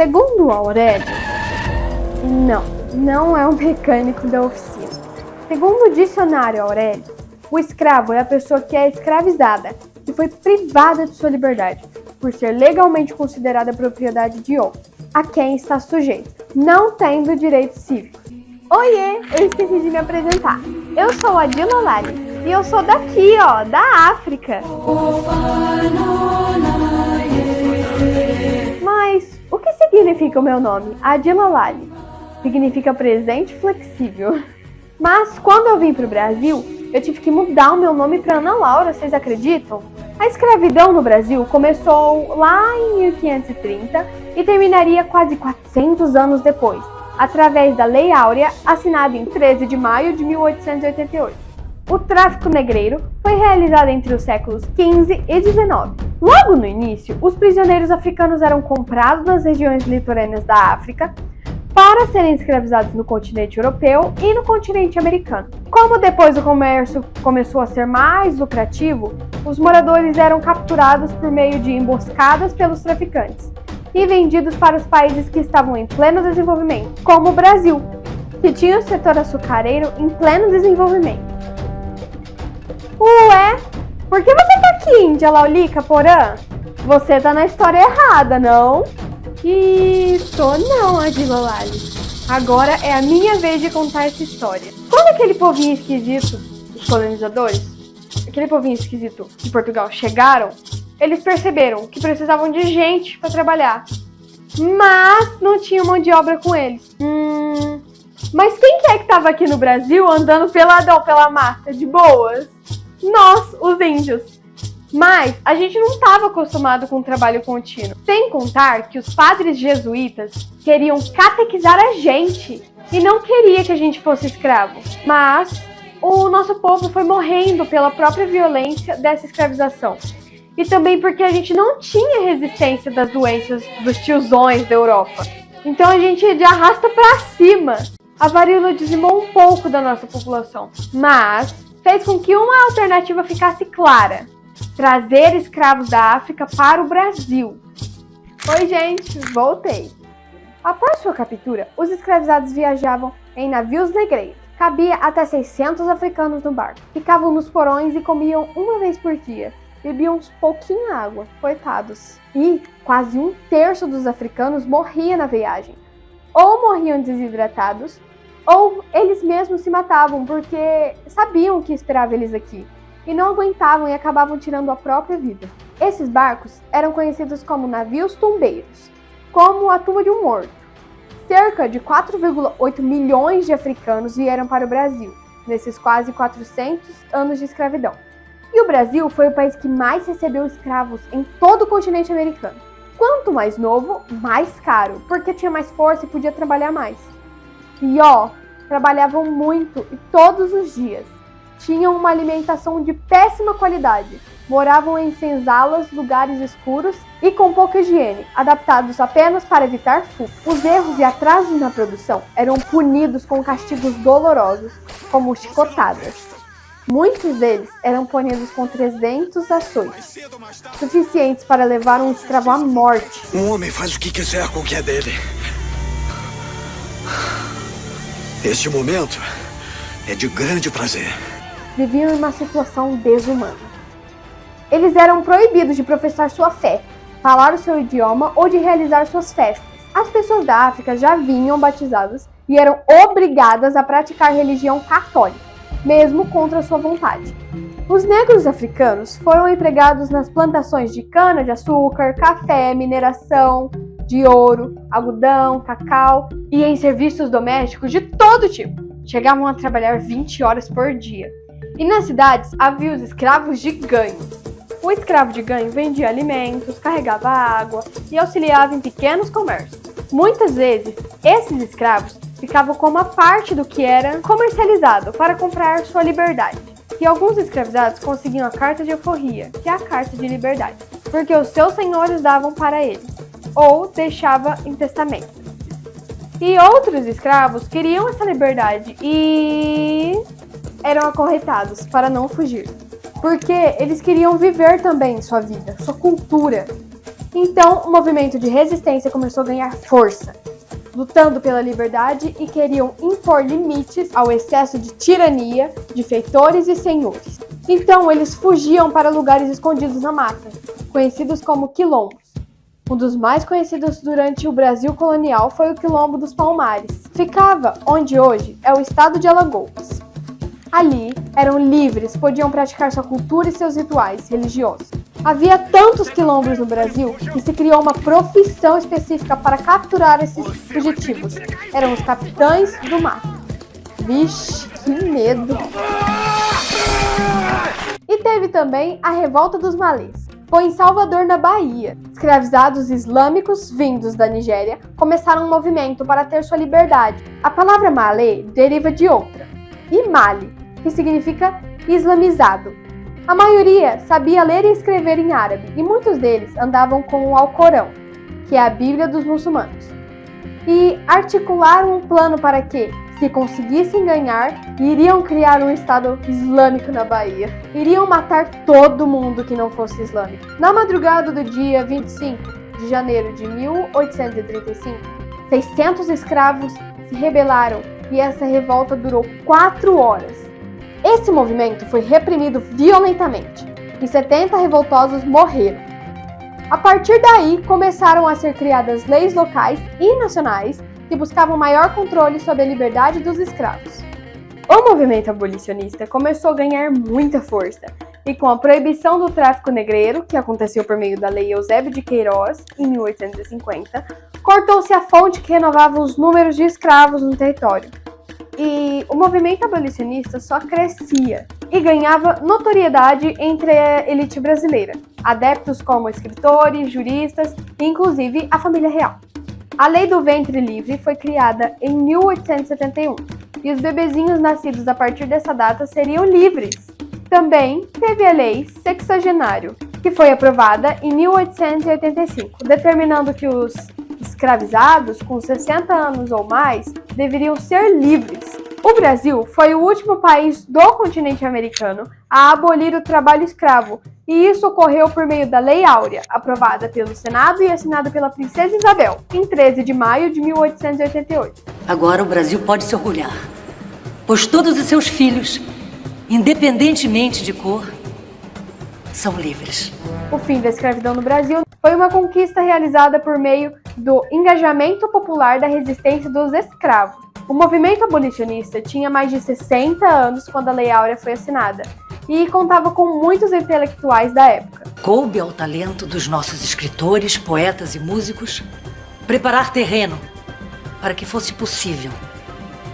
Segundo Aurélio, não é um mecânico da oficina. Segundo o dicionário Aurélio, o escravo é a pessoa que é escravizada e foi privada de sua liberdade, por ser legalmente considerada propriedade de outro, a quem está sujeito, não tendo direitos cívicos. Oiê, eu esqueci de me apresentar. Eu sou a Dila Lali e eu sou daqui, da África. Mas o que significa o meu nome, Adila Lali? Significa presente flexível. Mas quando eu vim para o Brasil, eu tive que mudar o meu nome para Ana Laura, vocês acreditam? A escravidão no Brasil começou lá em 1530 e terminaria quase 400 anos depois, através da Lei Áurea, assinada em 13 de maio de 1888. O tráfico negreiro foi realizado entre os séculos XV e XIX. Logo no início, os prisioneiros africanos eram comprados nas regiões litorâneas da África para serem escravizados no continente europeu e no continente americano. Como depois o comércio começou a ser mais lucrativo, os moradores eram capturados por meio de emboscadas pelos traficantes e vendidos para os países que estavam em pleno desenvolvimento, como o Brasil, que tinha o setor açucareiro em pleno desenvolvimento. Ué, por que você tá aqui, Índia Laulica Porã? Você tá na história errada, não? Tô não, Adila Lali. Agora é a minha vez de contar essa história. Quando aquele povinho esquisito, os colonizadores, aquele povinho esquisito de Portugal chegaram, eles perceberam que precisavam de gente para trabalhar, mas não tinha mão de obra com eles. Mas quem que é que estava aqui no Brasil andando pela mata, de boas? Nós, os índios. Mas a gente não estava acostumado com o trabalho contínuo. Sem contar que os padres jesuítas queriam catequizar a gente e não queria que a gente fosse escravo. Mas o nosso povo foi morrendo pela própria violência dessa escravização. E também porque a gente não tinha resistência das doenças dos tiozões da Europa. Então a gente ia de arrasta pra cima. A varíola dizimou um pouco da nossa população, mas fez com que uma alternativa ficasse clara: trazer escravos da África para o Brasil. Oi, gente, voltei. Após sua captura, os escravizados viajavam em navios negreiros. Cabia até 600 africanos no barco. Ficavam nos porões e comiam uma vez por dia. Bebiam uns pouquinho água, coitados. E quase um terço dos africanos morria na viagem. Ou morriam desidratados, ou eles mesmos se matavam porque sabiam o que esperava eles aqui. E não aguentavam e acabavam tirando a própria vida. Esses barcos eram conhecidos como navios tumbeiros, como a tumba de um morto. Cerca de 4,8 milhões de africanos vieram para o Brasil, nesses quase 400 anos de escravidão. E o Brasil foi o país que mais recebeu escravos em todo o continente americano. Quanto mais novo, mais caro, porque tinha mais força e podia trabalhar mais. E trabalhavam muito e todos os dias. Tinham uma alimentação de péssima qualidade, moravam em senzalas, lugares escuros e com pouca higiene, adaptados apenas para evitar furto. Os erros e atrasos na produção eram punidos com castigos dolorosos, como chicotadas. Muitos deles eram punidos com 300 açoites, suficientes para levar um escravo à morte. Um homem faz o que quiser com o que é dele. Este momento é de grande prazer. Viviam em uma situação desumana. Eles eram proibidos de professar sua fé, falar o seu idioma ou de realizar suas festas. As pessoas da África já vinham batizadas e eram obrigadas a praticar religião católica, mesmo contra sua vontade. Os negros africanos foram empregados nas plantações de cana-de-açúcar, café, mineração de ouro, algodão, cacau e em serviços domésticos de todo tipo. Chegavam a trabalhar 20 horas por dia. E nas cidades havia os escravos de ganho. O escravo de ganho vendia alimentos, carregava água e auxiliava em pequenos comércios. Muitas vezes, esses escravos ficavam com uma parte do que era comercializado para comprar sua liberdade. E alguns escravizados conseguiam a carta de alforria, que é a carta de liberdade, porque os seus senhores davam para eles, ou deixava em testamento. E outros escravos queriam essa liberdade e eram acorrentados para não fugir, porque eles queriam viver também sua vida, sua cultura. Então, o movimento de resistência começou a ganhar força, lutando pela liberdade e queriam impor limites ao excesso de tirania de feitores e senhores. Então, eles fugiam para lugares escondidos na mata, conhecidos como quilombos. Um dos mais conhecidos durante o Brasil colonial foi o Quilombo dos Palmares. Ficava onde hoje é o estado de Alagoas. Ali, eram livres, podiam praticar sua cultura e seus rituais religiosos. Havia tantos quilombos no Brasil que se criou uma profissão específica para capturar esses fugitivos. Eram os capitães do mato. Vixe, que medo! E teve também a Revolta dos Malês. Foi em Salvador, na Bahia. Escravizados islâmicos vindos da Nigéria começaram um movimento para ter sua liberdade. A palavra malê deriva de outra, Imali, que significa islamizado. A maioria sabia ler e escrever em árabe e muitos deles andavam com o Alcorão, que é a Bíblia dos muçulmanos. E articularam um plano para que, se conseguissem ganhar, iriam criar um Estado Islâmico na Bahia. Iriam matar todo mundo que não fosse islâmico. Na madrugada do dia 25 de janeiro de 1835, 600 escravos se rebelaram e essa revolta durou 4 horas. Esse movimento foi reprimido violentamente e 70 revoltosos morreram. A partir daí, começaram a ser criadas leis locais e nacionais que buscavam maior controle sobre a liberdade dos escravos. O movimento abolicionista começou a ganhar muita força, e com a proibição do tráfico negreiro, que aconteceu por meio da Lei Eusébio de Queiroz, em 1850, cortou-se a fonte que renovava os números de escravos no território. E o movimento abolicionista só crescia e ganhava notoriedade entre a elite brasileira, adeptos como escritores, juristas e inclusive a família real. A Lei do Ventre Livre foi criada em 1871 e os bebezinhos nascidos a partir dessa data seriam livres. Também teve a Lei Sexagenário, que foi aprovada em 1885, determinando que os escravizados com 60 anos ou mais deveriam ser livres. O Brasil foi o último país do continente americano a abolir o trabalho escravo, e isso ocorreu por meio da Lei Áurea, aprovada pelo Senado e assinada pela Princesa Isabel, em 13 de maio de 1888. Agora o Brasil pode se orgulhar, pois todos os seus filhos, independentemente de cor, são livres. O fim da escravidão no Brasil foi uma conquista realizada por meio do engajamento popular da resistência dos escravos. O movimento abolicionista tinha mais de 60 anos quando a Lei Áurea foi assinada e contava com muitos intelectuais da época. Coube ao talento dos nossos escritores, poetas e músicos preparar terreno para que fosse possível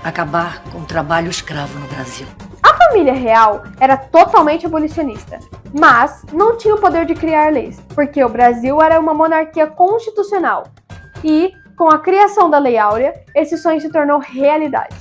acabar com o trabalho escravo no Brasil. A família real era totalmente abolicionista, mas não tinha o poder de criar leis, porque o Brasil era uma monarquia constitucional e, com a criação da Lei Áurea, esse sonho se tornou realidade.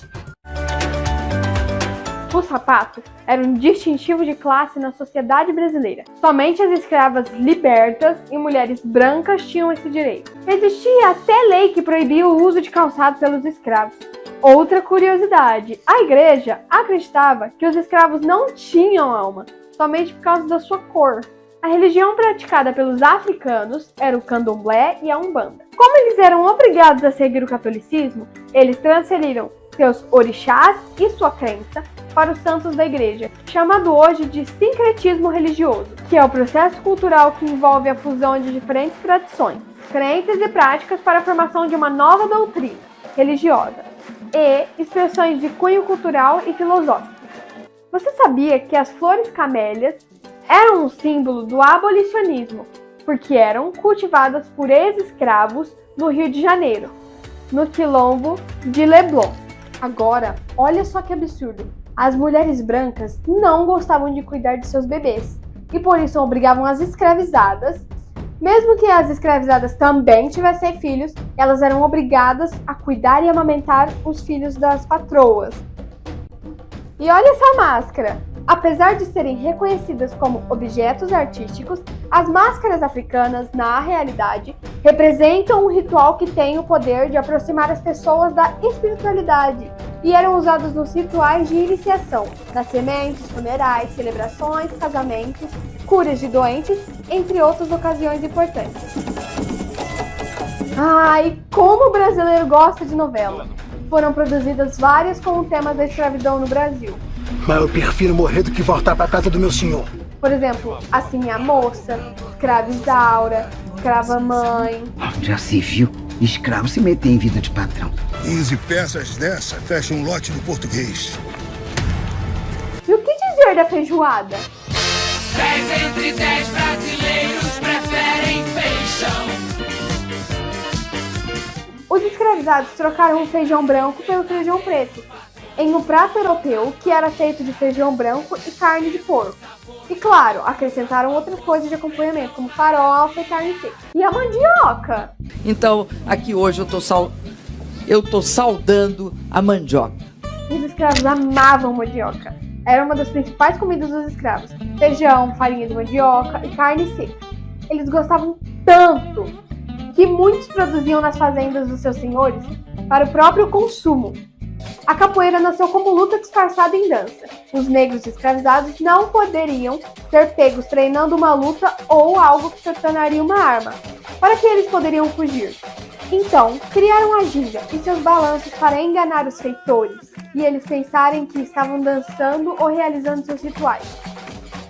O sapato era um distintivo de classe na sociedade brasileira. Somente as escravas libertas e mulheres brancas tinham esse direito. Existia até lei que proibia o uso de calçado pelos escravos. Outra curiosidade, a igreja acreditava que os escravos não tinham alma, somente por causa da sua cor. A religião praticada pelos africanos era o candomblé e a umbanda. Como eles eram obrigados a seguir o catolicismo, eles transferiram seus orixás e sua crença para os santos da igreja, chamado hoje de sincretismo religioso, que é o processo cultural que envolve a fusão de diferentes tradições, crenças e práticas para a formação de uma nova doutrina religiosa e expressões de cunho cultural e filosófico. Você sabia que as flores camélias eram um símbolo do abolicionismo, porque eram cultivadas por ex-escravos no Rio de Janeiro, no quilombo de Leblon. Agora, olha só que absurdo. As mulheres brancas não gostavam de cuidar de seus bebês e por isso obrigavam as escravizadas. Mesmo que as escravizadas também tivessem filhos, elas eram obrigadas a cuidar e amamentar os filhos das patroas. E olha essa máscara! Apesar de serem reconhecidas como objetos artísticos, as máscaras africanas, na realidade, representam um ritual que tem o poder de aproximar as pessoas da espiritualidade e eram usados nos rituais de iniciação, nascimentos, funerais, celebrações, casamentos, curas de doentes, entre outras ocasiões importantes. Ai, como o brasileiro gosta de novela. Foram produzidas várias com o tema da escravidão no Brasil. Mas eu prefiro morrer do que voltar pra casa do meu senhor. Por exemplo, Assim é a Moça, Escrava Isaura, Escrava Mãe. Já se viu escravo se meter em vida de patrão. 15 peças dessa fecham um lote no português. E o que dizer da feijoada? 10 entre 10 brasileiros preferem feijão. Os escravizados trocaram o feijão branco pelo feijão preto, em um prato europeu que era feito de feijão branco e carne de porco. E claro, acrescentaram outras coisas de acompanhamento, como farofa e carne seca. E a mandioca? Então, aqui hoje eu tô saudando a mandioca. Os escravos amavam mandioca. Era uma das principais comidas dos escravos. Feijão, farinha de mandioca e carne seca. Eles gostavam tanto que muitos produziam nas fazendas dos seus senhores para o próprio consumo. A capoeira nasceu como luta disfarçada em dança. Os negros escravizados não poderiam ser pegos treinando uma luta ou algo que se tornaria uma arma. Para que eles poderiam fugir? Então, criaram a ginga e seus balanços para enganar os feitores e eles pensarem que estavam dançando ou realizando seus rituais.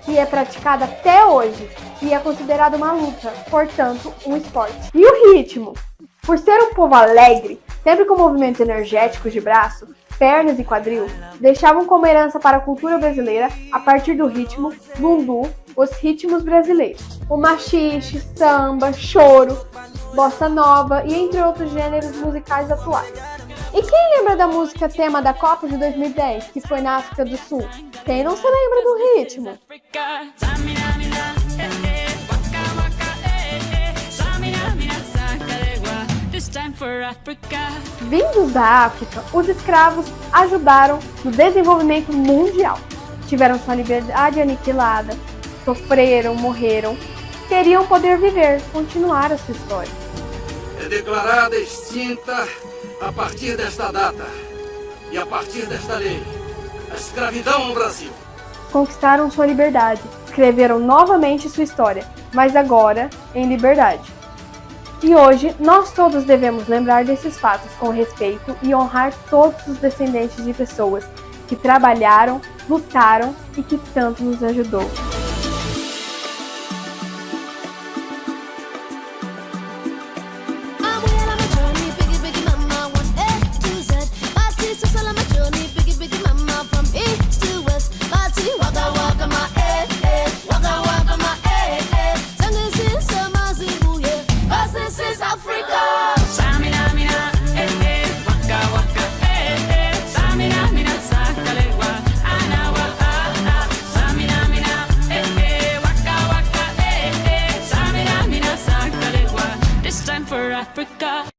E é praticada até hoje e é considerada uma luta, portanto, um esporte. E o ritmo? Por ser um povo alegre, sempre com movimentos energéticos de braço, pernas e quadril, deixavam como herança para a cultura brasileira, a partir do ritmo bundu, os ritmos brasileiros. O machixe, samba, choro, bossa nova e entre outros gêneros musicais atuais. E quem lembra da música tema da Copa de 2010, que foi na África do Sul? Quem não se lembra do ritmo? Vindos da África, os escravos ajudaram no desenvolvimento mundial. Tiveram sua liberdade aniquilada, sofreram, morreram, queriam poder viver, continuar a sua história. É declarada extinta a partir desta data e a partir desta lei a escravidão no Brasil. Conquistaram sua liberdade, escreveram novamente sua história, mas agora em liberdade. E hoje, nós todos devemos lembrar desses fatos com respeito e honrar todos os descendentes de pessoas que trabalharam, lutaram e que tanto nos ajudou. For Africa.